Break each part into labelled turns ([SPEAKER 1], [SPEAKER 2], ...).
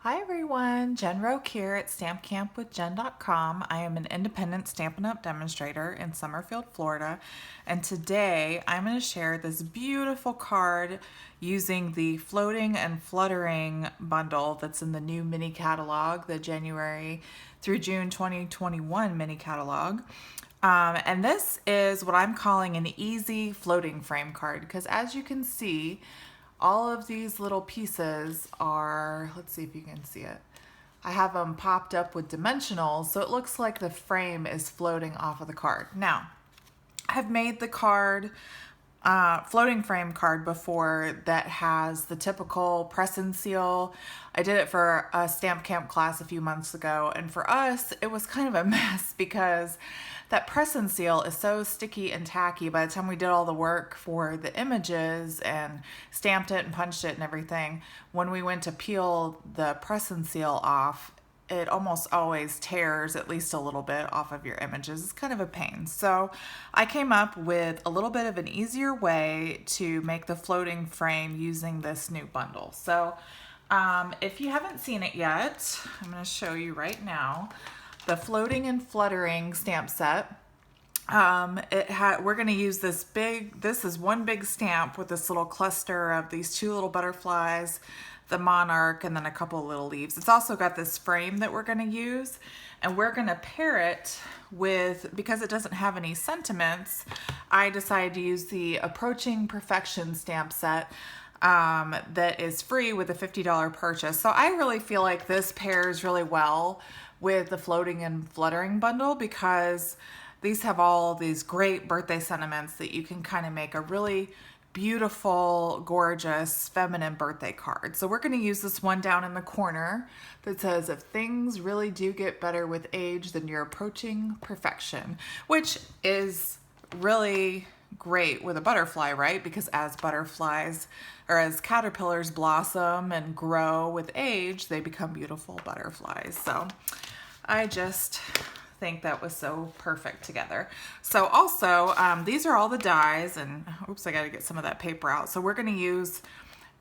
[SPEAKER 1] Hi everyone, Jen Roque here at stampcampwithjen.com. I am an independent Stampin' Up! Demonstrator in Summerfield, Florida, and today I'm going to share this beautiful card using the Floating and Fluttering Bundle that's in the new mini catalog, the January through June 2021 mini catalog. And this is what I'm calling an easy floating frame card because as you can see, all of these little pieces are, let's see if you can see it. I have them popped up with dimensionals, so it looks like the frame is floating off of the card. Now, I've made the card, floating frame card before that has the typical press and seal. I did it for a stamp camp class a few months ago, and for us, it was kind of a mess because that press and seal is so sticky and tacky. By the time we did all the work for the images and stamped it and punched it and everything, when we went to peel the press and seal off, it almost always tears at least a little bit off of your images. It's kind of a pain. So I came up with a little bit of an easier way to make the floating frame using this new bundle. So if you haven't seen it yet, I'm going to show you right now. The Floating and Fluttering stamp set. We're going to use this is one big stamp with this little cluster of these two little butterflies, the monarch, and then a couple little leaves. It's also got this frame that we're going to use, and we're going to pair it with, because it doesn't have any sentiments, I decided to use the Approaching Perfection stamp set that is free with a $50 purchase. So I really feel like this pairs really well with the Floating and Fluttering bundle because these have all these great birthday sentiments that you can kind of make a really beautiful, gorgeous, feminine birthday card. So we're going to use this one down in the corner that says, if things really do get better with age, then you're approaching perfection, which is really great with a butterfly, right? Because as butterflies or as caterpillars blossom and grow with age, they become beautiful butterflies. So I just think that was so perfect together. So also, these are all the dies, and oops, I got to get some of that paper out. So we're going to use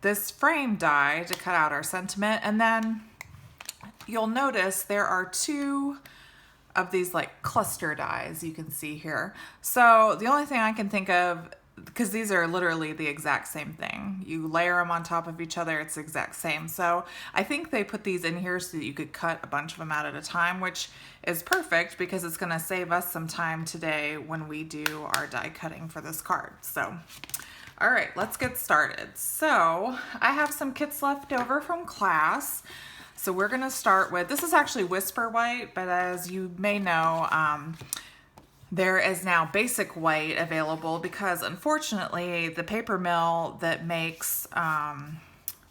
[SPEAKER 1] this frame die to cut out our sentiment, and then you'll notice there are two of these like cluster dies you can see here. So the only thing I can think of, because these are literally the exact same thing. You layer them on top of each other, it's the exact same. So I think they put these in here so that you could cut a bunch of them out at a time, which is perfect because it's going to save us some time today when we do our die cutting for this card. So, all right, let's get started. So I have some kits left over from class. So we're going to start with, this is actually Whisper White, but as you may know, there is now basic white available because unfortunately the paper mill that makes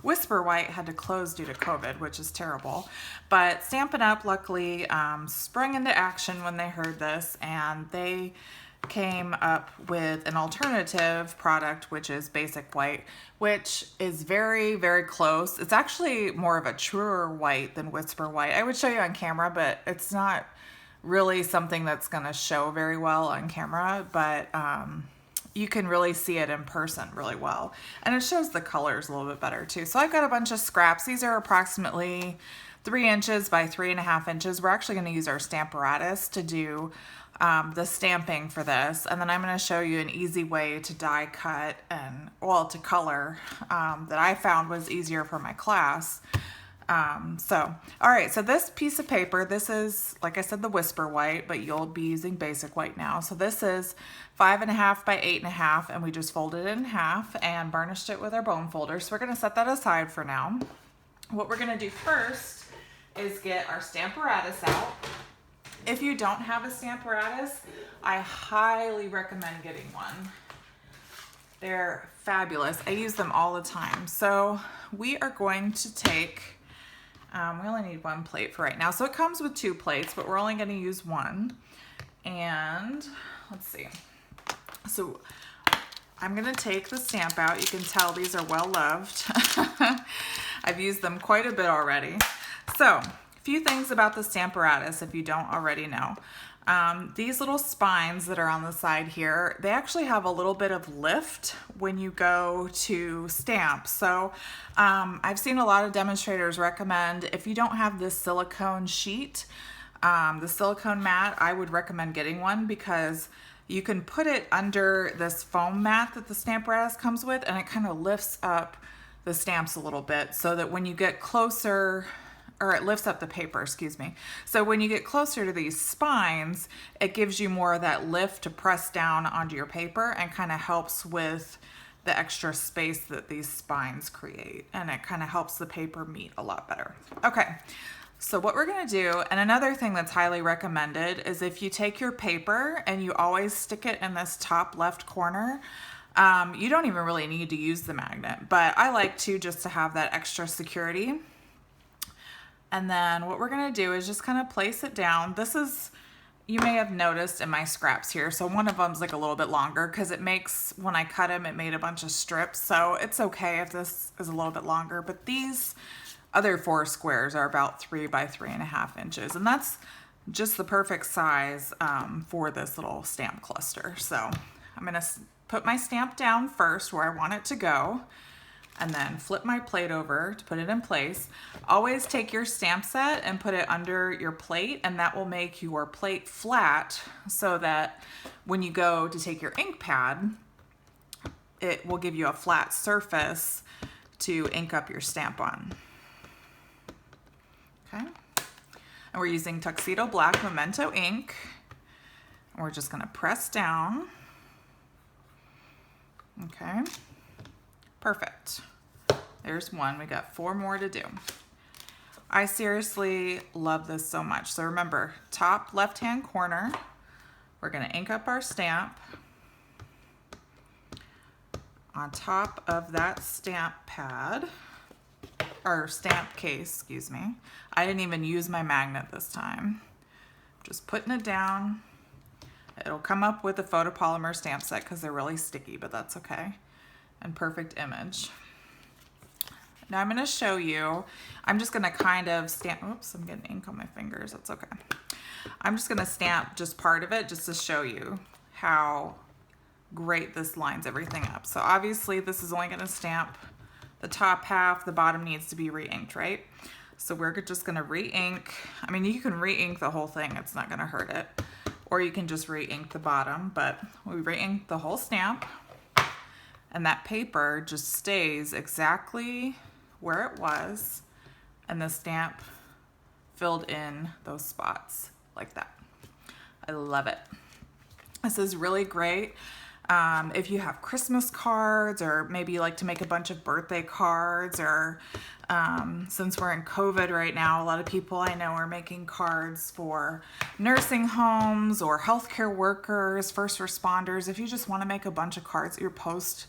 [SPEAKER 1] Whisper White had to close due to COVID, which is terrible. But Stampin' Up! Luckily sprung into action when they heard this, and they came up with an alternative product, which is basic white, which is very, very close. It's actually more of a truer white than Whisper White. I would show you on camera, but it's not really something that's going to show very well on camera, but you can really see it in person really well. And it shows the colors a little bit better too. So I've got a bunch of scraps. These are approximately 3 inches by 3.5 inches. We're actually going to use our Stamparatus to do the stamping for this. And then I'm going to show you an easy way to die cut and, well, to color that I found was easier for my class. All right, so this piece of paper, this is, like I said, the Whisper White, but you'll be using basic white now. So this is 5.5 by 8.5, and we just folded it in half and burnished it with our bone folder. So we're going to set that aside for now. What we're going to do first is get our Stamparatus out. If you don't have a Stamparatus, I highly recommend getting one. They're fabulous. I use them all the time. So we are going to take, we only need one plate for right now. So it comes with 2 plates, but we're only going to use one. And let's see. So I'm going to take the stamp out. You can tell these are well loved. I've used them quite a bit already. So a few things about the Stamparatus if you don't already know. These little spines that are on the side here, they actually have a little bit of lift when you go to stamp. So I've seen a lot of demonstrators recommend, if you don't have this silicone sheet, the silicone mat, I would recommend getting one because you can put it under this foam mat that the stamp apparatus comes with, and it kind of lifts up the stamps a little bit so that when you get closer, or it lifts up the paper, excuse me. So when you get closer to these spines, it gives you more of that lift to press down onto your paper and kind of helps with the extra space that these spines create. And it kind of helps the paper meet a lot better. Okay, so what we're gonna do, and another thing that's highly recommended, is if you take your paper and you always stick it in this top left corner, you don't even really need to use the magnet, but I like to, just to have that extra security. And then what we're gonna do is just kind of place it down. This is, you may have noticed in my scraps here, so one of them's like a little bit longer because it makes, when I cut them, it made a bunch of strips. So it's okay if this is a little bit longer, but these other 4 squares are about 3 by 3.5 inches. And that's just the perfect size for this little stamp cluster. So I'm gonna put my stamp down first where I want it to go, and then flip my plate over to put it in place. Always take your stamp set and put it under your plate, and that will make your plate flat so that when you go to take your ink pad, it will give you a flat surface to ink up your stamp on. Okay, and we're using Tuxedo Black Memento ink. And we're just gonna press down. Okay. Perfect. There's one. We got 4 more to do. I seriously love this so much. So remember, top left-hand corner, we're going to ink up our stamp. On top of that stamp pad, or stamp case, excuse me. I didn't even use my magnet this time. Just putting it down. It'll come up with a photopolymer stamp set because they're really sticky, but that's okay. And perfect image. Now I'm going to show you, I'm just going to kind of stamp, oops, I'm getting ink on my fingers, that's okay. I'm just going to stamp just part of it just to show you how great this lines everything up. So obviously this is only going to stamp the top half, the bottom needs to be re-inked, right? So we're just going to re-ink. I mean, you can re-ink the whole thing, it's not going to hurt it. Or you can just re-ink the bottom, but we re-ink the whole stamp. And that paper just stays exactly where it was, and the stamp filled in those spots like that. I love it. This is really great if you have Christmas cards, or maybe you like to make a bunch of birthday cards, or since we're in COVID right now, a lot of people I know are making cards for nursing homes or healthcare workers, first responders. If you just want to make a bunch of cards, your post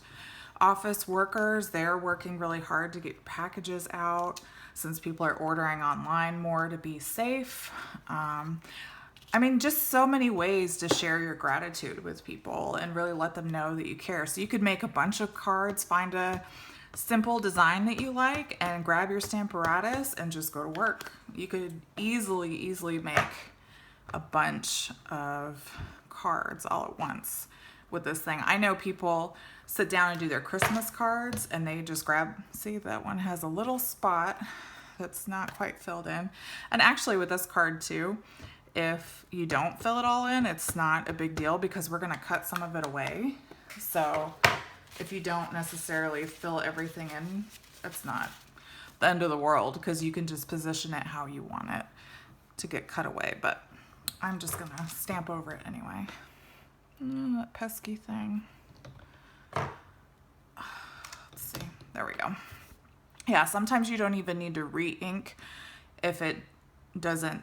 [SPEAKER 1] office workers, they're working really hard to get packages out since people are ordering online more to be safe. I mean, just so many ways to share your gratitude with people and really let them know that you care. So you could make a bunch of cards, find a simple design that you like, and grab your stamp apparatus and just go to work. You could easily make a bunch of cards all at once with this thing. I know people sit down and do their Christmas cards and they just grab, see, that one has a little spot that's not quite filled in. And actually with this card too, if you don't fill it all in, it's not a big deal because we're gonna cut some of it away. So if you don't necessarily fill everything in, it's not the end of the world because you can just position it how you want it to get cut away. But I'm just gonna stamp over it anyway. That pesky thing. Let's see, there we go. Yeah, sometimes you don't even need to re-ink if it doesn't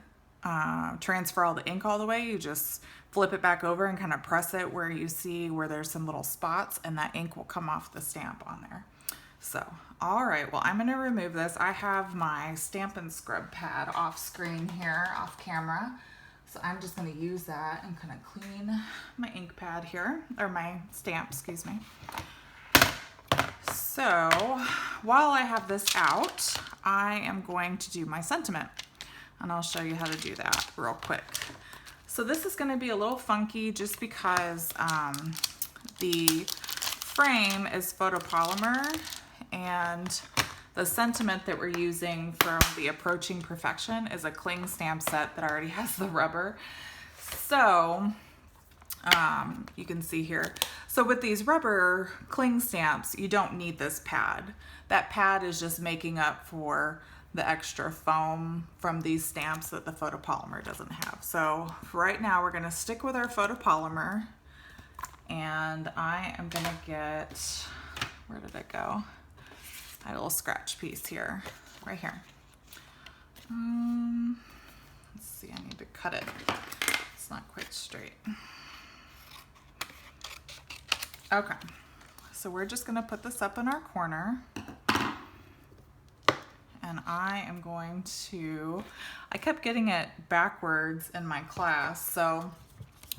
[SPEAKER 1] transfer all the ink all the way. You just flip it back over and kind of press it where you see where there's some little spots, and that ink will come off the stamp on there. So, all right, well, I'm gonna remove this. I have my Stampin' Scrub pad off screen here, off camera. So I'm just gonna use that and kind of clean my ink pad here, or my stamp, excuse me. So while I have this out, I am going to do my sentiment, and I'll show you how to do that real quick. So this is going to be a little funky just because the frame is photopolymer and the sentiment that we're using from the Approaching Perfection is a cling stamp set that already has the rubber. So you can see here. So with these rubber cling stamps, you don't need this pad. That pad is just making up for the extra foam from these stamps that the photopolymer doesn't have. So right now we're gonna stick with our photopolymer, and I am gonna get, where did it go? I had a little scratch piece here, right here. Let's see, I need to cut it. It's not quite straight. Okay, so we're just gonna put this up in our corner. And I am going to, I kept getting it backwards in my class. So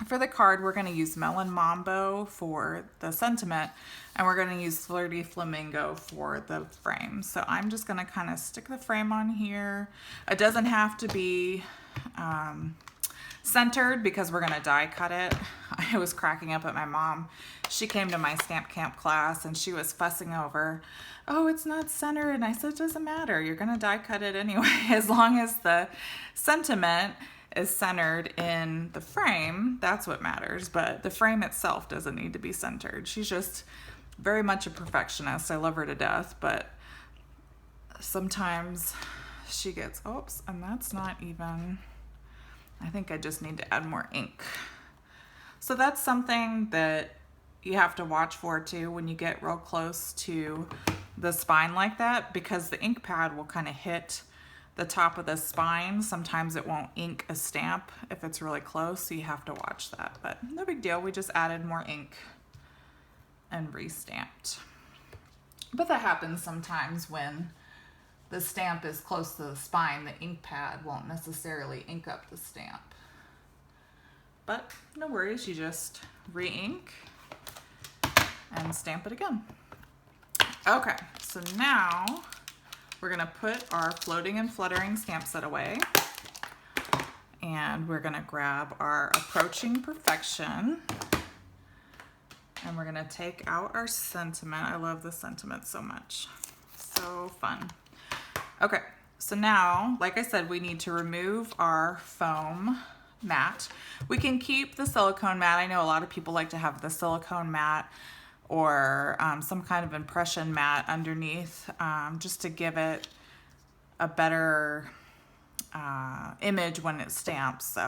[SPEAKER 1] for the card, we're gonna use Melon Mambo for the sentiment, and we're gonna use Flirty Flamingo for the frame. So I'm just gonna kind of stick the frame on here. It doesn't have to be centered because we're gonna die cut it. I was cracking up at my mom. She came to my stamp camp class and she was fussing over, oh, it's not centered. And I said, it doesn't matter. You're gonna die cut it anyway. As long as the sentiment is centered in the frame, that's what matters. But the frame itself doesn't need to be centered. She's just very much a perfectionist. I love her to death, but sometimes she gets, oops, and that's not even, I think I just need to add more ink. So that's something that you have to watch for too when you get real close to the spine like that, because the ink pad will kind of hit the top of the spine. Sometimes it won't ink a stamp if it's really close, so you have to watch that. But no big deal, we just added more ink and re-stamped. But that happens sometimes when the stamp is close to the spine, the ink pad won't necessarily ink up the stamp. But no worries, you just re-ink and stamp it again. Okay, so now we're gonna put our Floating and Fluttering stamp set away, and we're gonna grab our Approaching Perfection, and we're gonna take out our sentiment. I love the sentiment so much, so fun. Okay, so now, like I said, we need to remove our foam mat. We can keep the silicone mat. I know a lot of people like to have the silicone mat or some kind of impression mat underneath, just to give it a better image when it stamps. So,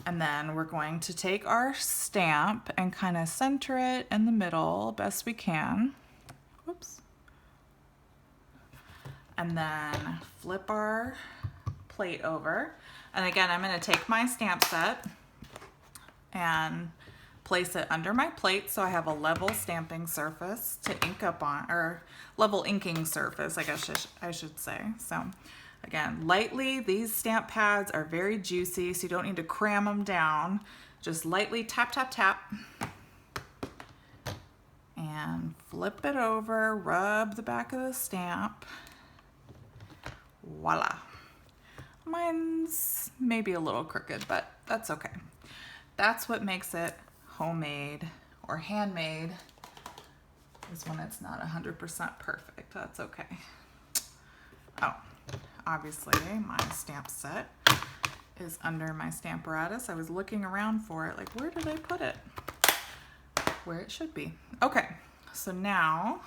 [SPEAKER 1] and then we're going to take our stamp and kind of center it in the middle best we can. Whoops. And then flip our plate over. And again, I'm going to take my stamp set and place it under my plate so I have a level stamping surface to ink up on, or level inking surface, I guess I should say. So again, lightly, these stamp pads are very juicy, so you don't need to cram them down. Just lightly tap, tap, tap. And flip it over, rub the back of the stamp. Voila. Mine's maybe a little crooked, but that's okay. That's what makes it homemade or handmade, is when it's not 100% perfect. That's okay. Oh, obviously my stamp set is under my Stamparatus. I was looking around for it, like, where did I put it? Where it should be. Okay, so now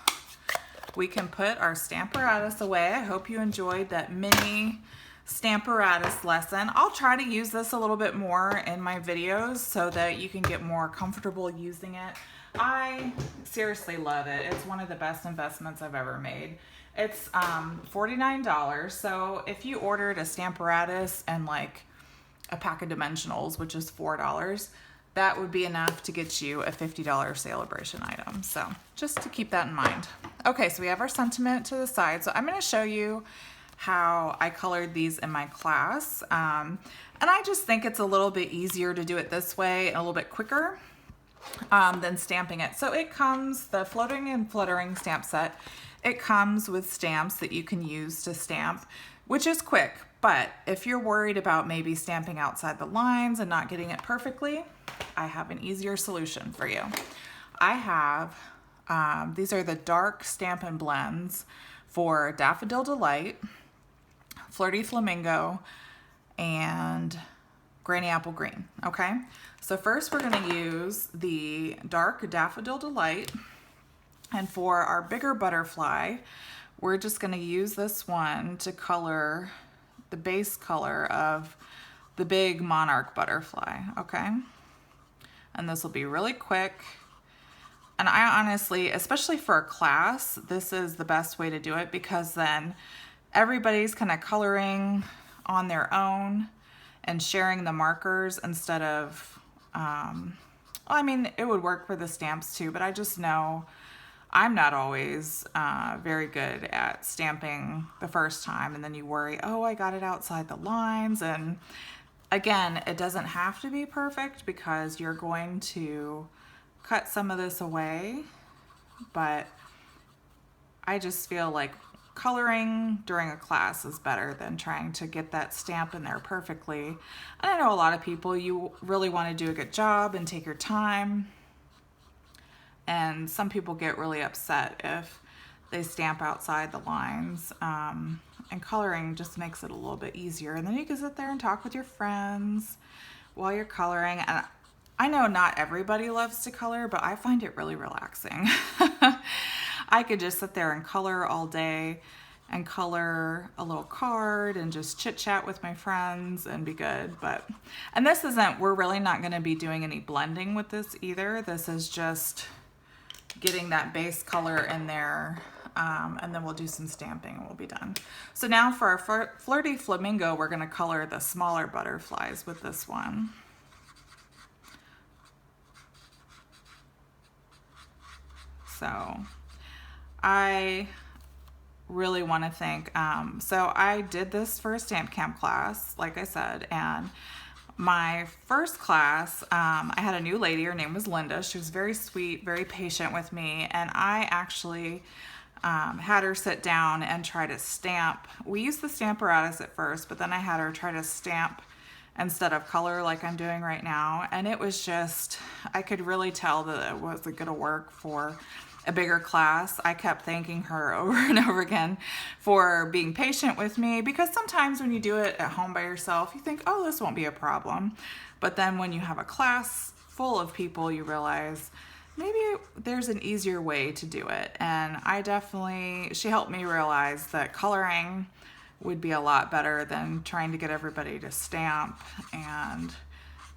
[SPEAKER 1] we can put our Stamparatus away. I hope you enjoyed that mini Stamparatus lesson. I'll try to use this a little bit more in my videos so that you can get more comfortable using it. I seriously love it. It's one of the best investments I've ever made. It's $49, so if you ordered a Stamparatus and like a pack of dimensionals, which is $4, that would be enough to get you a $50 Sale-A-Bration item. So just to keep that in mind. Okay, so we have our sentiment to the side. So I'm going to show you how I colored these in my class. And I just think it's a little bit easier to do it this way and a little bit quicker than stamping it. So it comes, the Floating and Fluttering stamp set it comes with stamps that you can use to stamp, which is quick. But if you're worried about maybe stamping outside the lines and not getting it perfectly, I have an easier solution for you. I have, these are the dark Stampin' Blends for Daffodil Delight, Flirty Flamingo, and Granny Apple Green, okay? So first we're gonna use the dark Daffodil Delight, and for our bigger butterfly, we're just gonna use this one to color the base color of the big monarch butterfly, okay? And this will be really quick. And I honestly, especially for a class, this is the best way to do it, because then everybody's kind of coloring on their own and sharing the markers instead of, I mean, it would work for the stamps too, but I just know I'm not always very good at stamping the first time, and then you worry, oh, I got it outside the lines. And again, it doesn't have to be perfect because you're going to cut some of this away, but I just feel like coloring during a class is better than trying to get that stamp in there perfectly. And I know a lot of people, you really want to do a good job and take your time. And some people get really upset if they stamp outside the lines. And coloring just makes it a little bit easier. And then you can sit there and talk with your friends while you're coloring. And I know not everybody loves to color, but I find it really relaxing. I could just sit there and color all day and color a little card and just chit chat with my friends and be good. And this isn't, we're really not going to be doing any blending with this either. This is just getting that base color in there, and then we'll do some stamping and we'll be done. So now for our Flirty Flamingo, we're going to color the smaller butterflies with this one. So I really want to thank, so I did this for a stamp camp class, like I said, and my first class, I had a new lady, her name was Linda. She was very sweet, very patient with me, and I actually had her sit down and try to stamp. We used the Stamparatus at first, but then I had her try to stamp instead of color like I'm doing right now, and it was just, I could really tell that it wasn't gonna work for a bigger class. I kept thanking her over and over again for being patient with me, because sometimes when you do it at home by yourself, you think, oh, this won't be a problem. But then when you have a class full of people, you realize maybe there's an easier way to do it. And she helped me realize that coloring would be a lot better than trying to get everybody to stamp, and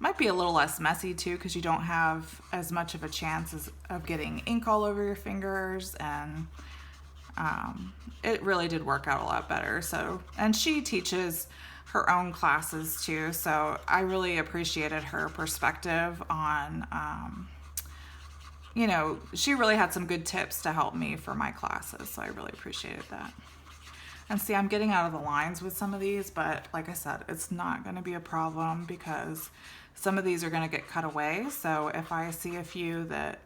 [SPEAKER 1] might be a little less messy too, because you don't have as much of a chance of getting ink all over your fingers, and it really did work out a lot better. So, and she teaches her own classes too, so I really appreciated her perspective on, you know, she really had some good tips to help me for my classes, so I really appreciated that. And see, I'm getting out of the lines with some of these, but like I said, it's not going to be a problem because some of these are going to get cut away. So if I see a few that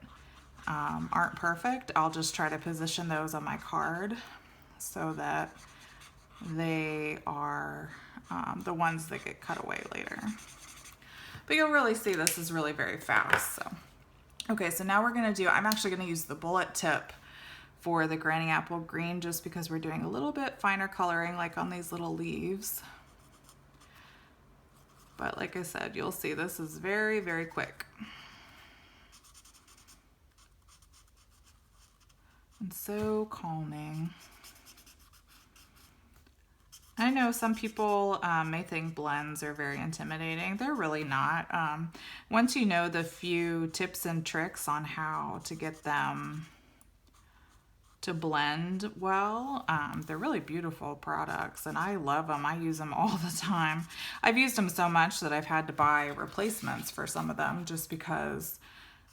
[SPEAKER 1] aren't perfect, I'll just try to position those on my card so that they are the ones that get cut away later. But you'll really see this is really very fast. So, okay, so now we're going to do, I'm actually going to use the bullet tip for the Granny Apple Green, just because we're doing a little bit finer coloring like on these little leaves. But like I said, you'll see this is very, very quick. And so calming. I know some people may think blends are very intimidating. They're really not. Once you know the few tips and tricks on how to get them to blend well, they're really beautiful products, and I love them. I use them all the time. I've used them so much that I've had to buy replacements for some of them, just because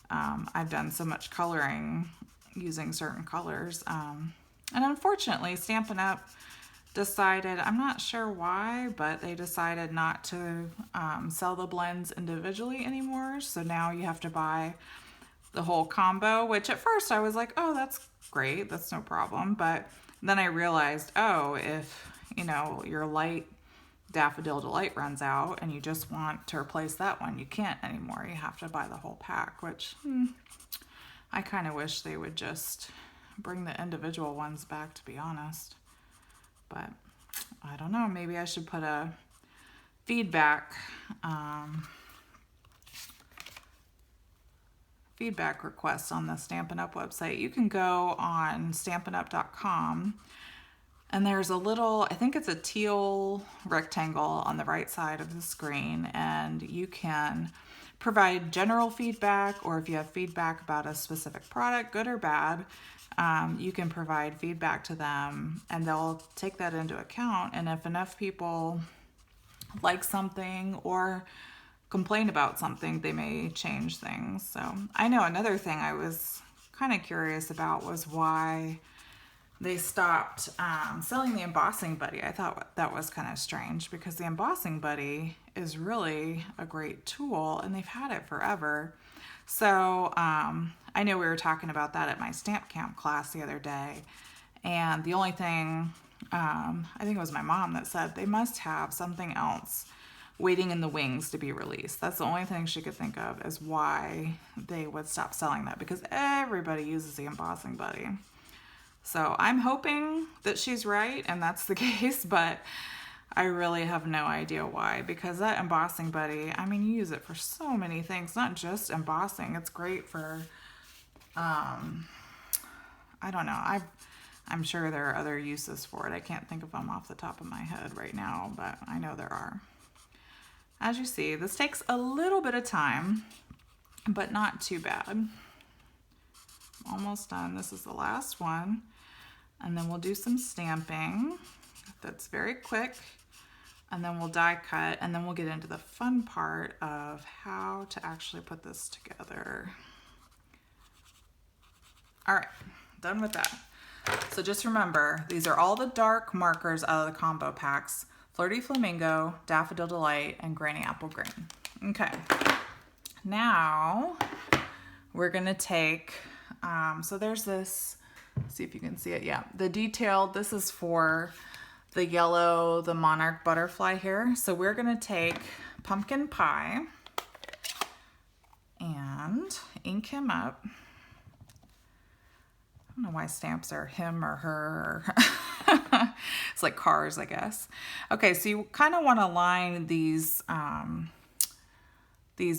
[SPEAKER 1] I've done so much coloring using certain colors. And unfortunately, Stampin' Up! Decided, I'm not sure why, but they decided not to sell the blends individually anymore. So now you have to buy the whole combo, which at first I was like, oh, that's great, that's no problem. But then I realized, oh, if, you know, your light Daffodil Delight runs out and you just want to replace that one, you can't anymore. You have to buy the whole pack, which I kind of wish they would just bring the individual ones back, to be honest. But I don't know, maybe I should put a feedback request on the Stampin' Up website. You can go on stampinup.com and there's a little, I think it's a teal rectangle on the right side of the screen, and you can provide general feedback, or if you have feedback about a specific product, good or bad, you can provide feedback to them and they'll take that into account. And if enough people like something or complain about something, they may change things. So I know another thing I was kind of curious about was why they stopped selling the embossing buddy. I thought that was kind of strange because the embossing buddy is really a great tool and they've had it forever. So I know we were talking about that at my stamp camp class the other day, and the only thing, I think it was my mom that said they must have something else waiting in the wings to be released. That's the only thing she could think of as why they would stop selling that, because everybody uses the embossing buddy. So I'm hoping that she's right and that's the case, but I really have no idea why, because that embossing buddy, I mean, you use it for so many things, not just embossing. It's great for, I don't know. I'm sure there are other uses for it. I can't think of them off the top of my head right now, but I know there are. As you see, this takes a little bit of time, but not too bad. Almost done. This is the last one. And then we'll do some stamping. That's very quick. And then we'll die cut, and then we'll get into the fun part of how to actually put this together. All right, done with that. So just remember, these are all the dark markers out of the combo packs: Flirty Flamingo, Daffodil Delight, and Granny Apple Green. Okay, now we're gonna take, so there's this, see if you can see it. Yeah, the detailed, this is for the yellow, the monarch butterfly here. So we're gonna take Pumpkin Pie and ink him up. I don't know why stamps are him or her. Or it's like cars, I guess. Okay, so you kind of want to line these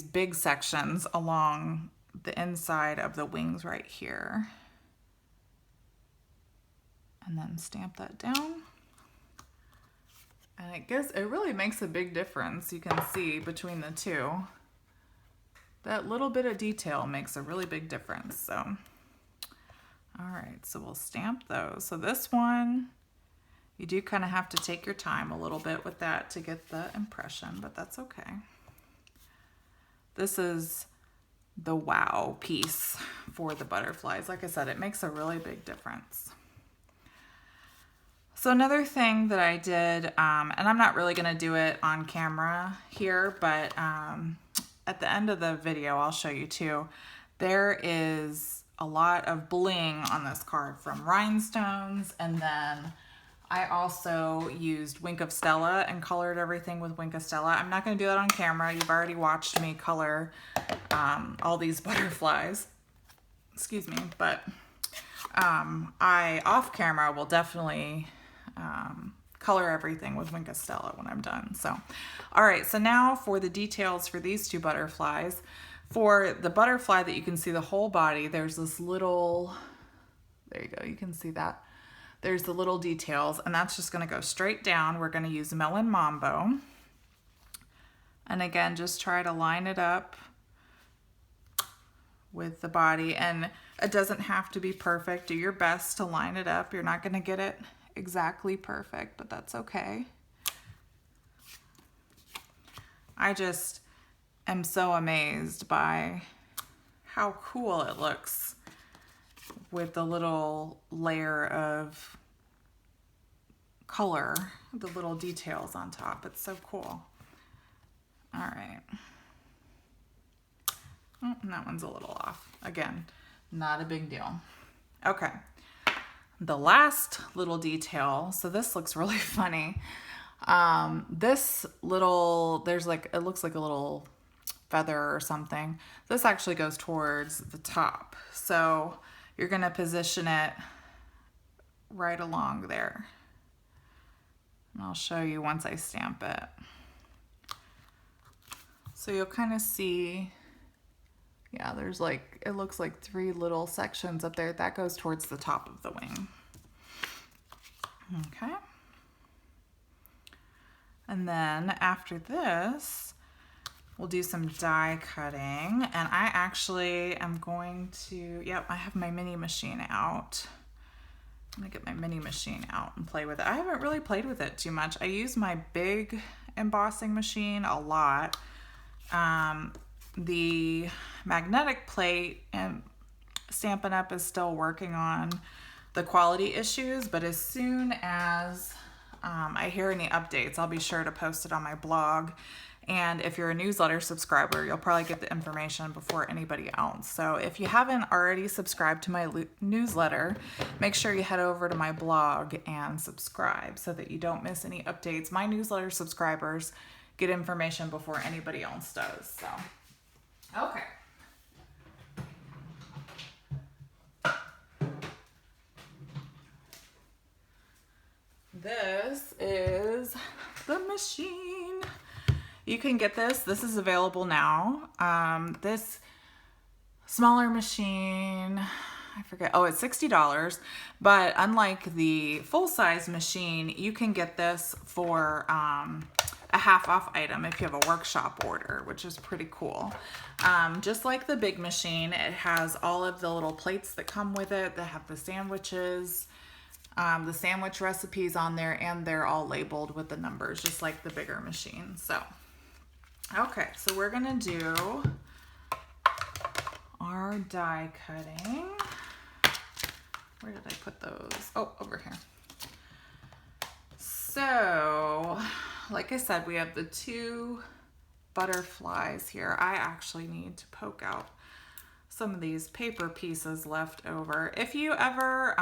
[SPEAKER 1] big sections along the inside of the wings right here. And then stamp that down. And it really makes a big difference. You can see between the two. That little bit of detail makes a really big difference. So, all right, so we'll stamp those. So this one, you do kind of have to take your time a little bit with that to get the impression, but that's okay. This is the wow piece for the butterflies. Like I said, it makes a really big difference. So another thing that I did, and I'm not really gonna do it on camera here, but at the end of the video, I'll show you too. There is a lot of bling on this card from rhinestones, and then I also used Wink of Stella and colored everything with Wink of Stella. I'm not gonna do that on camera. You've already watched me color all these butterflies, excuse me, but I, off camera, will definitely color everything with Wink of Stella when I'm done. So, all right, so now for the details for these two butterflies. For the butterfly that you can see the whole body, there's this little, there you go, you can see that. There's the little details, and that's just gonna go straight down. We're gonna use Melon Mambo. And again, just try to line it up with the body, and it doesn't have to be perfect. Do your best to line it up. You're not gonna get it exactly perfect, but that's okay. I just am so amazed by how cool it looks with the little layer of color, the little details on top. It's so cool. All right. Oh, and that one's a little off. Again, not a big deal. Okay. the last little detail, so this looks really funny. This little, there's like, it looks like a little feather or something. This actually goes towards the top. So you're going to position it right along there. And I'll show you once I stamp it. So you'll kind of see, yeah, there's like, it looks like 3 little sections up there. That goes towards the top of the wing. Okay. And then after this, we'll do some die cutting. And I actually am going to, yep, I have my mini machine out. I'm gonna get my mini machine out and play with it. I haven't really played with it too much. I use my big embossing machine a lot. The magnetic plate and Stampin' Up! Is still working on the quality issues, but as soon as I hear any updates, I'll be sure to post it on my blog. And if you're a newsletter subscriber, you'll probably get the information before anybody else. So if you haven't already subscribed to my newsletter, make sure you head over to my blog and subscribe so that you don't miss any updates. My newsletter subscribers get information before anybody else does. So, okay. This is the machine. You can get this. This is available now. This smaller machine, I forget. Oh, it's $60. But unlike the full-size machine, you can get this for a half-off item if you have a workshop order, which is pretty cool. Just like the big machine, it has all of the little plates that come with it that have the sandwiches, the sandwich recipes on there, and they're all labeled with the numbers, just like the bigger machine. So, okay, so we're gonna do our die cutting. Where did I put those? Oh, over here. So, like I said, we have the 2 butterflies here. I actually need to poke out some of these paper pieces left over. If you ever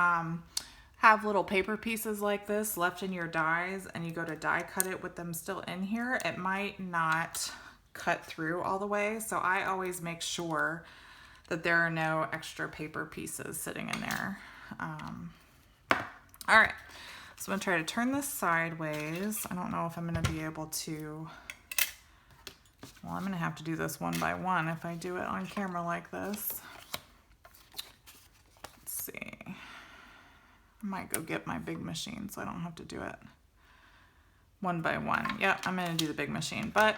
[SPEAKER 1] have little paper pieces like this left in your dies and you go to die cut it with them still in here, it might not cut through all the way. So I always make sure that there are no extra paper pieces sitting in there. All right, so I'm gonna try to turn this sideways. I don't know if I'm gonna be able to, well, I'm gonna have to do this one by one if I do it on camera like this. Let's see. I might go get my big machine so I don't have to do it one by one. Yeah, I'm gonna do the big machine, but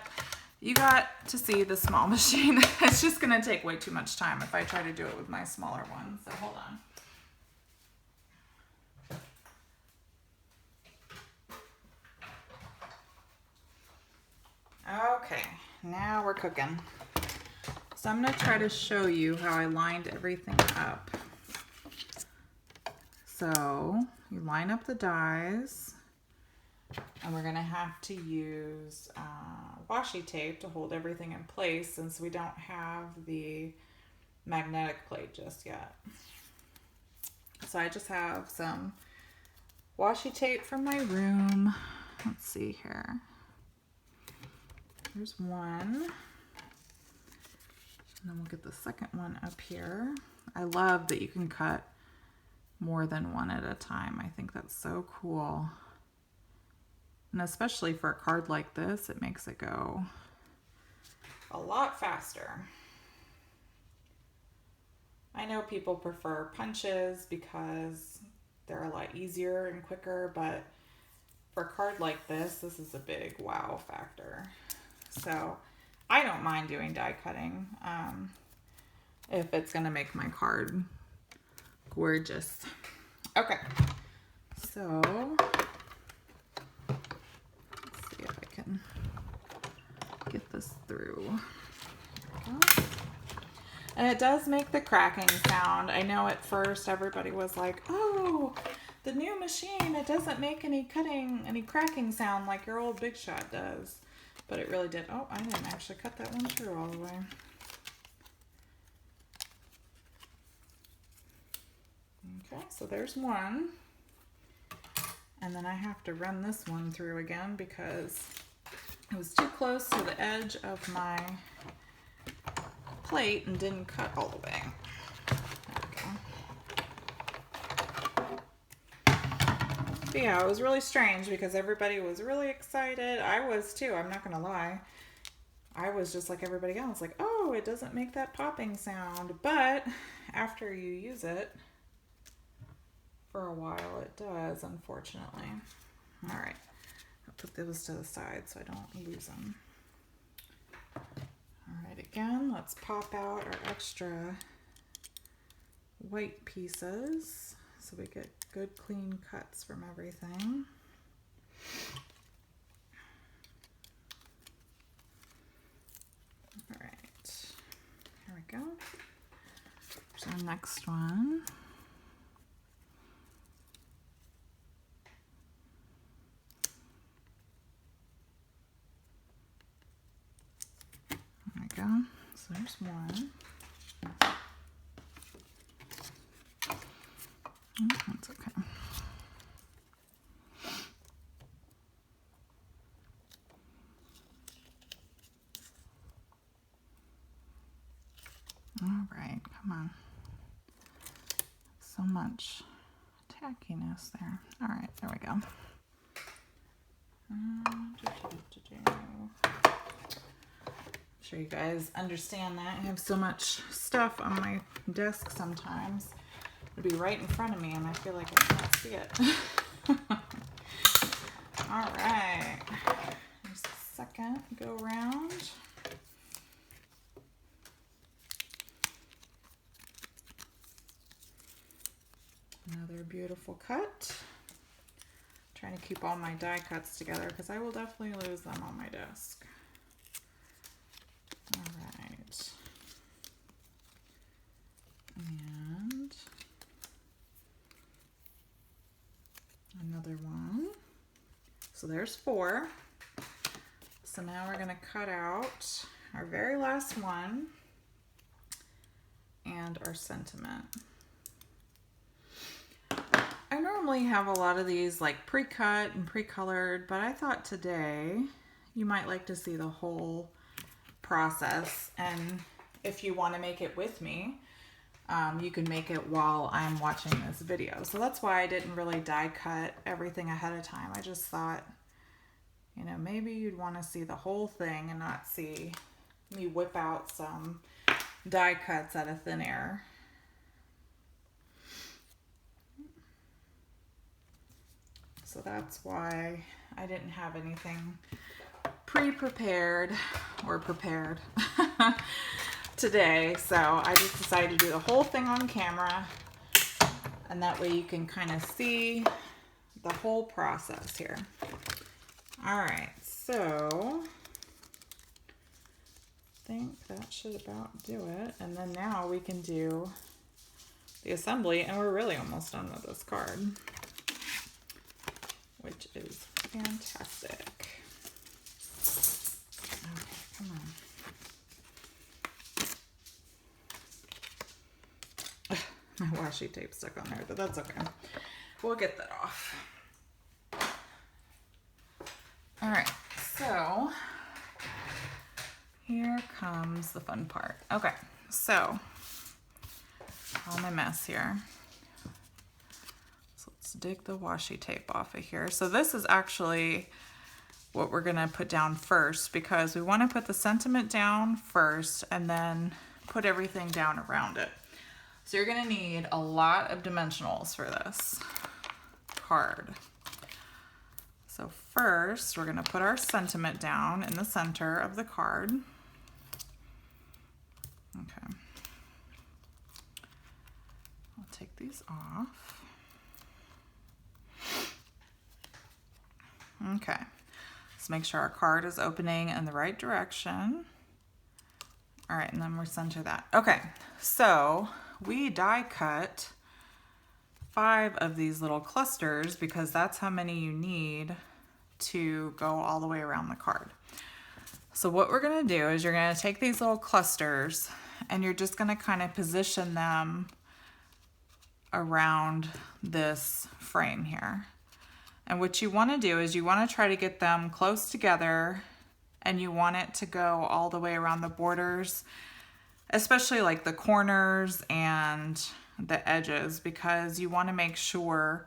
[SPEAKER 1] you got to see the small machine. It's just gonna take way too much time if I try to do it with my smaller one, so hold on. Okay, now we're cooking. So I'm gonna try to show you how I lined everything up. So you line up the dies, and we're gonna have to use washi tape to hold everything in place since we don't have the magnetic plate just yet. So I just have some washi tape from my room. Let's see here. Here's one. And then we'll get the second one up here. I love that you can cut more than one at a time. I think that's so cool. And especially for a card like this, it makes it go a lot faster. I know people prefer punches because they're a lot easier and quicker, but for a card like this, this is a big wow factor. So I don't mind doing die cutting if it's gonna make my card gorgeous. Okay, so let's see if I can get this through. There we go. And it does make the cracking sound. I know at first everybody was like, oh, the new machine, it doesn't make any cracking sound like your old Big Shot does. But it really did. Oh, I didn't actually cut that one through all the way. Okay, so there's one. And then I have to run this one through again because it was too close to the edge of my plate and didn't cut all the way. There we go. But yeah, it was really strange because everybody was really excited. I was too, I'm not gonna lie. I was just like everybody else, like, oh, it doesn't make that popping sound. But after you use it for a while, it does, unfortunately. All right, I'll put those to the side so I don't lose them. All right, again, let's pop out our extra white pieces so we get good clean cuts from everything. All right, here we go. Here's our next one. There we go. So there's one. That's okay. All right, come on. So much tackiness there. All right, there we go. I'm sure you guys understand that. I have so much stuff on my desk sometimes. It'll be right in front of me and I feel like I can't see it. All right, here's the second go round. Another beautiful cut. Trying to keep all my die cuts together because I will definitely lose them on my desk. All right. And another one. So there's 4. So now we're going to cut out our very last one and our sentiment. I normally have a lot of these like pre-cut and pre-colored, but I thought today you might like to see the whole process, and if you want to make it with me, you can make it while I'm watching this video. So that's why I didn't really die cut everything ahead of time. I just thought, you know, maybe you'd want to see the whole thing and not see me whip out some die cuts out of thin air. So that's why I didn't have anything pre-prepared or prepared today. So I just decided to do the whole thing on camera, and that way you can kind of see the whole process here. All right, so I think that should about do it. And then now we can do the assembly, and we're really almost done with this card, which is fantastic. Okay, come on. My washi tape stuck on there, but that's okay. We'll get that off. All right, so here comes the fun part. Okay, so all my mess here. So let's dig the washi tape off of here. So this is actually what we're gonna put down first, because we wanna put the sentiment down first and then put everything down around it. So you're gonna need a lot of dimensionals for this card. So first, we're gonna put our sentiment down in the center of the card. Okay. I'll take these off. Okay. Let's make sure our card is opening in the right direction. All right, and then we'll center that. Okay, so we die cut 5 of these little clusters because that's how many you need to go all the way around the card. So what we're gonna do is you're gonna take these little clusters and you're just gonna kind of position them around this frame here. And what you want to do is you want to try to get them close together, and you want it to go all the way around the borders, especially like the corners and the edges, because you want to make sure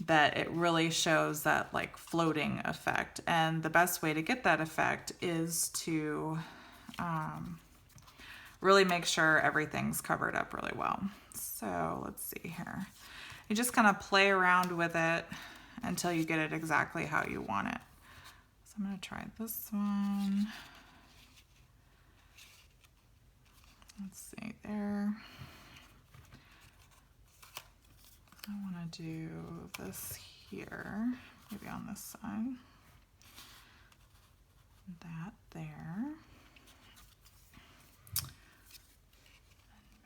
[SPEAKER 1] that it really shows that like floating effect. And the best way to get that effect is to really make sure everything's covered up really well. So let's see here. You just kind of play around with it until you get it exactly how you want it. So I'm going to try this one. Let's see there. I want to do this here, maybe on this side. That there.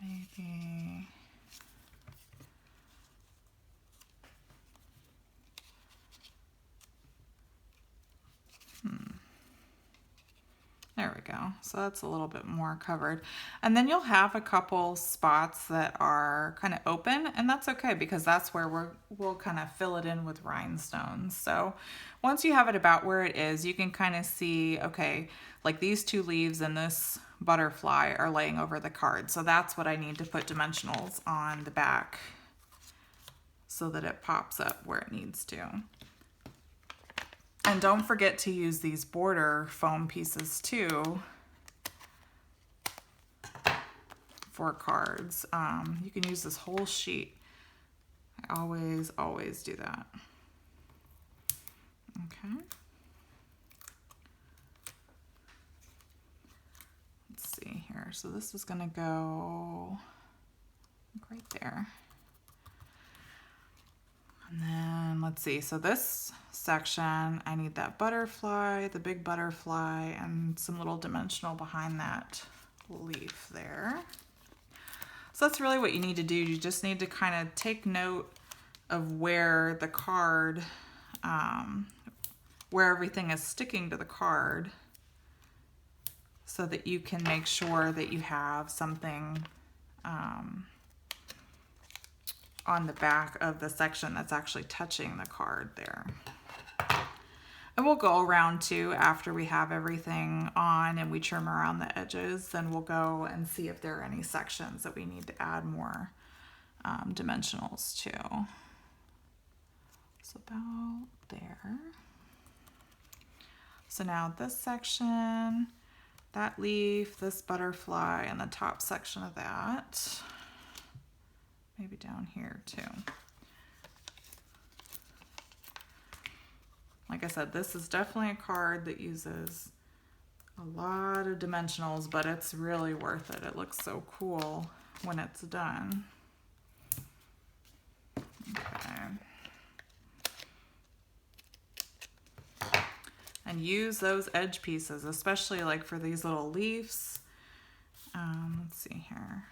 [SPEAKER 1] And maybe there we go. So that's a little bit more covered. And then you'll have a couple spots that are kind of open, and that's okay because that's where we'll kind of fill it in with rhinestones. So once you have it about where it is, you can kind of see, okay, like these two leaves and this butterfly are laying over the card. So that's what I need to put dimensionals on the back so that it pops up where it needs to. And don't forget to use these border foam pieces too for cards. You can use this whole sheet. I always do that. Okay. Let's see here. So this is gonna go right there. And then let's see, so this section, I need that butterfly, the big butterfly, and some little dimensional behind that leaf there. So that's really what you need to do. You just need to kind of take note of where the card, where everything is sticking to the card, so that you can make sure that you have something on the back of the section that's actually touching the card there. And we'll go around too after we have everything on and we trim around the edges, then we'll go and see if there are any sections that we need to add more dimensionals to. So about there. So now this section, that leaf, this butterfly, and the top section of that. Maybe down here too. Like I said, this is definitely a card that uses a lot of dimensionals, but it's really worth it. It looks so cool when it's done. Okay. And use those edge pieces, especially like for these little leaves. Let's see here.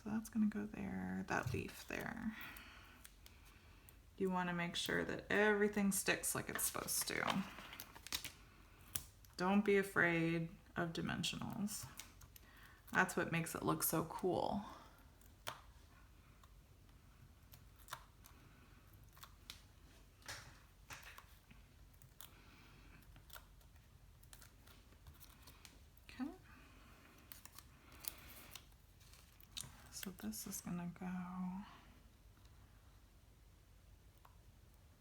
[SPEAKER 1] So that's going to go there, that leaf there. You want to make sure that everything sticks like it's supposed to. Don't be afraid of dimensionals. That's what makes it look so cool. So this is gonna go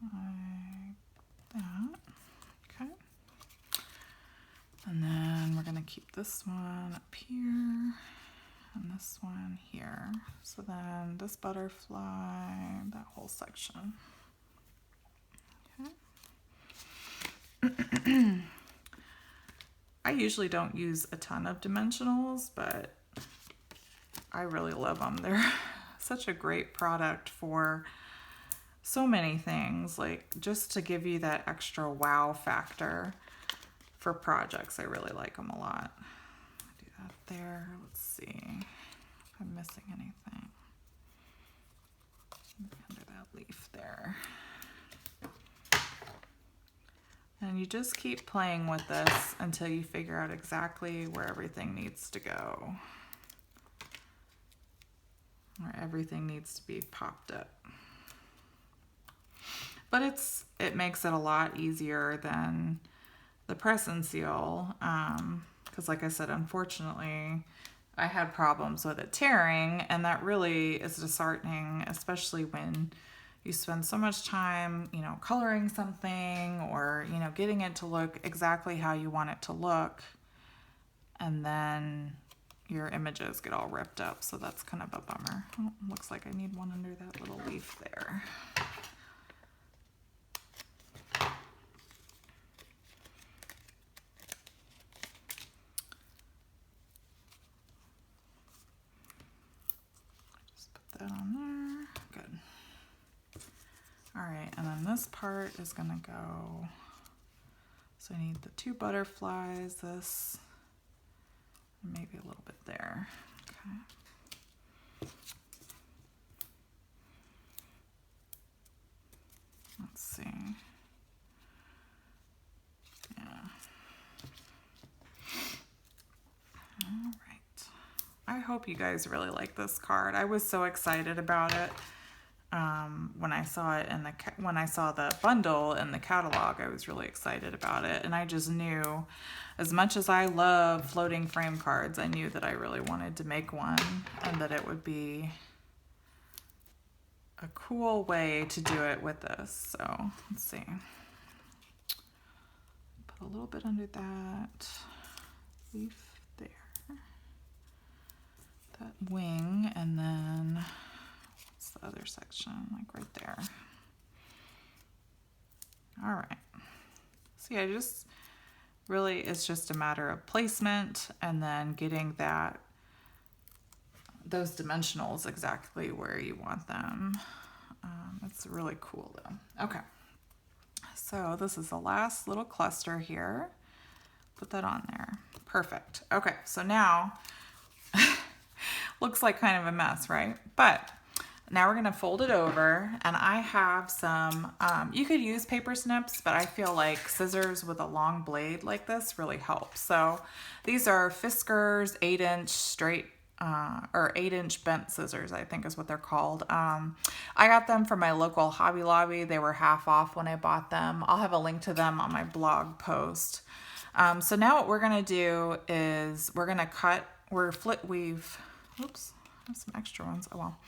[SPEAKER 1] like that, okay. And then we're gonna keep this one up here and this one here. So then this butterfly, that whole section, okay. I usually don't use a ton of dimensionals, but I really love them. They're such a great product for so many things, like just to give you that extra wow factor for projects. I really like them a lot. Do that there. Let's see if I'm missing anything. Under that leaf there. And you just keep playing with this until you figure out exactly where everything needs to go. where everything needs to be popped up. But it makes it a lot easier than the press and seal, because like I said, unfortunately, I had problems with it tearing, and that really is disheartening, especially when you spend so much time, you know, coloring something or, you know, getting it to look exactly how you want it to look, and then your images get all ripped up. So that's kind of a bummer. Oh, looks like I need one under that little leaf there. Just put that on there. Good. All right, and then this part is gonna go, so I need the 2 butterflies, this, and maybe a little bit there. Okay. Let's see. Yeah. All right. I hope you guys really like this card. I was so excited about it. When I saw it in when I saw the bundle in the catalog, I was really excited about it, and I just knew, as much as I love floating frame cards, I knew that I really wanted to make one, and that it would be a cool way to do it with this. So let's see. Put a little bit under that leaf there, that wing, and then the other section, like right there. All right. See, I just really, it's just a matter of placement and then getting those dimensionals exactly where you want them. It's really cool though. Okay. So this is the last little cluster here. Put that on there. Perfect. Okay. So now looks like kind of a mess, right? But now we're gonna fold it over, and I have some, you could use paper snips, but I feel like scissors with a long blade like this really helps. So these are Fiskars 8-inch straight, or 8-inch bent scissors, I think is what they're called. I got them from my local Hobby Lobby. They were half off when I bought them. I'll have a link to them on my blog post. So now what we're gonna do is we're gonna cut, oops. Some extra ones. Oh well.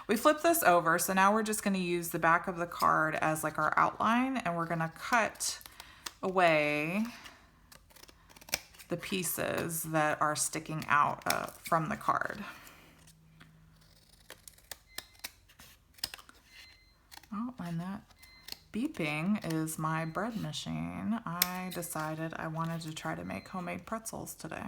[SPEAKER 1] We flip this over, so now we're just going to use the back of the card as like our outline, and we're going to cut away the pieces that are sticking out from the card. Oh, and that beeping is my bread machine. I decided I wanted to try to make homemade pretzels today.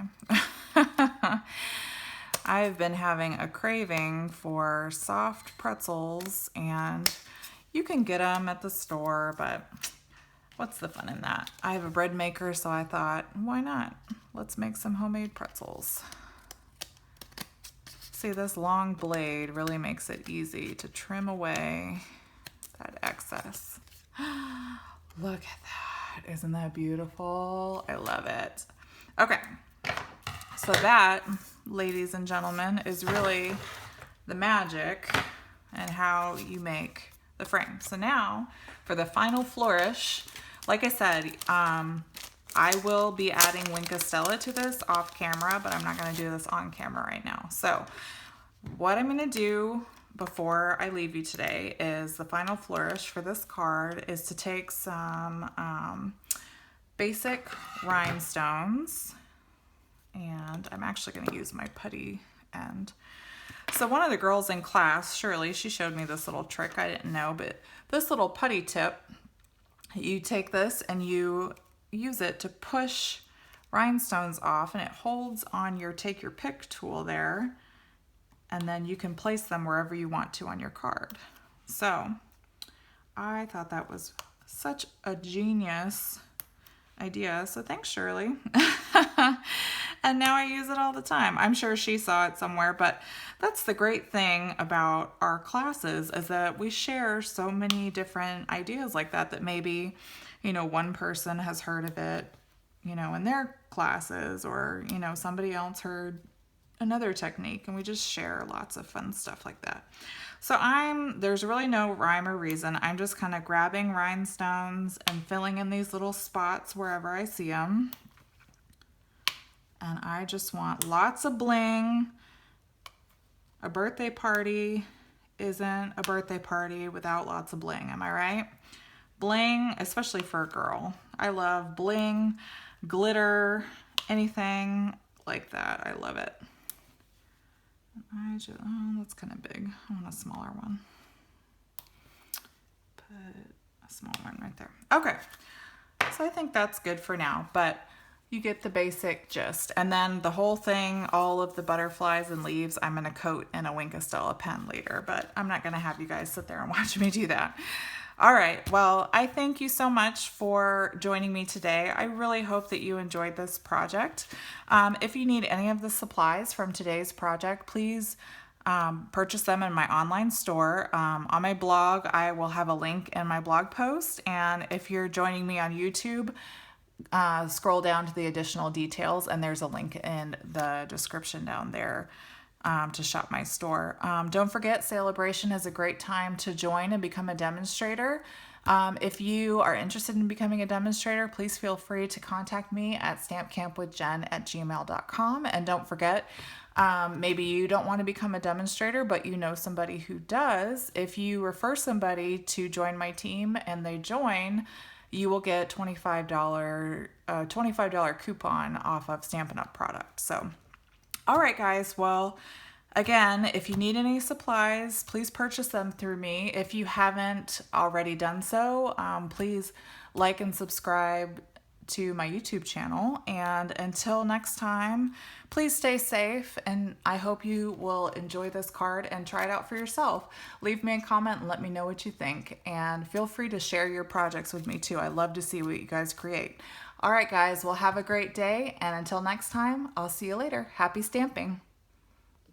[SPEAKER 1] I've been having a craving for soft pretzels, and you can get them at the store, but what's the fun in that? I have a bread maker, so I thought, why not? Let's make some homemade pretzels. See, this long blade really makes it easy to trim away that excess. Look at that. Isn't that beautiful? I love it. Okay. So that, ladies and gentlemen, is really the magic and how you make the frame. So now for the final flourish, like I said, I will be adding Winka Stella to this off camera, but I'm not going to do this on camera right now. So what I'm going to do before I leave you today is the final flourish for this card is to take some basic rhinestones. And I'm actually going to use my putty end. So one of the girls in class, Shirley, she showed me this little trick. I didn't know, but this little putty tip, you take this and you use it to push rhinestones off, and it holds on your take your pick tool there, and then you can place them wherever you want to on your card. So I thought that was such a genius idea. So thanks, Shirley. And now I use it all the time. I'm sure she saw it somewhere, but that's the great thing about our classes is that we share so many different ideas like that maybe, you know, one person has heard of it, you know, in their classes, or, you know, somebody else heard another technique, and we just share lots of fun stuff like that. So there's really no rhyme or reason. I'm just kind of grabbing rhinestones and filling in these little spots wherever I see them. And I just want lots of bling. A birthday party isn't a birthday party without lots of bling, am I right? Bling, especially for a girl. I love bling, glitter, anything like that. I love it. Oh, that's kind of big. I want a smaller one. Put a small one right there. Okay, so I think that's good for now, but you get the basic gist. And then the whole thing, all of the butterflies and leaves, I'm gonna coat in a Wink of Stella pen later, but I'm not gonna have you guys sit there and watch me do that. All right, well, I thank you so much for joining me today. I really hope that you enjoyed this project. If you need any of the supplies from today's project, please purchase them in my online store. On my blog, I will have a link in my blog post. And if you're joining me on YouTube, scroll down to the additional details, and there's a link in the description down there to shop my store. Don't forget, Sale-A-Bration is a great time to join and become a demonstrator. If you are interested in becoming a demonstrator, please feel free to contact me at stampcampwithjen@gmail.com. And don't forget, maybe you don't want to become a demonstrator, but you know somebody who does. If you refer somebody to join my team and they join, you will get $25 coupon off of Stampin' Up! Product. So, all right, guys. Well, again, if you need any supplies, please purchase them through me. If you haven't already done so, please like and subscribe to my YouTube channel. And until next time, please stay safe, and I hope you will enjoy this card and try it out for yourself. Leave me a comment and let me know what you think, and feel free to share your projects with me too. I love to see what you guys create. All right, guys, well, have a great day, and until next time, I'll see you later. Happy stamping.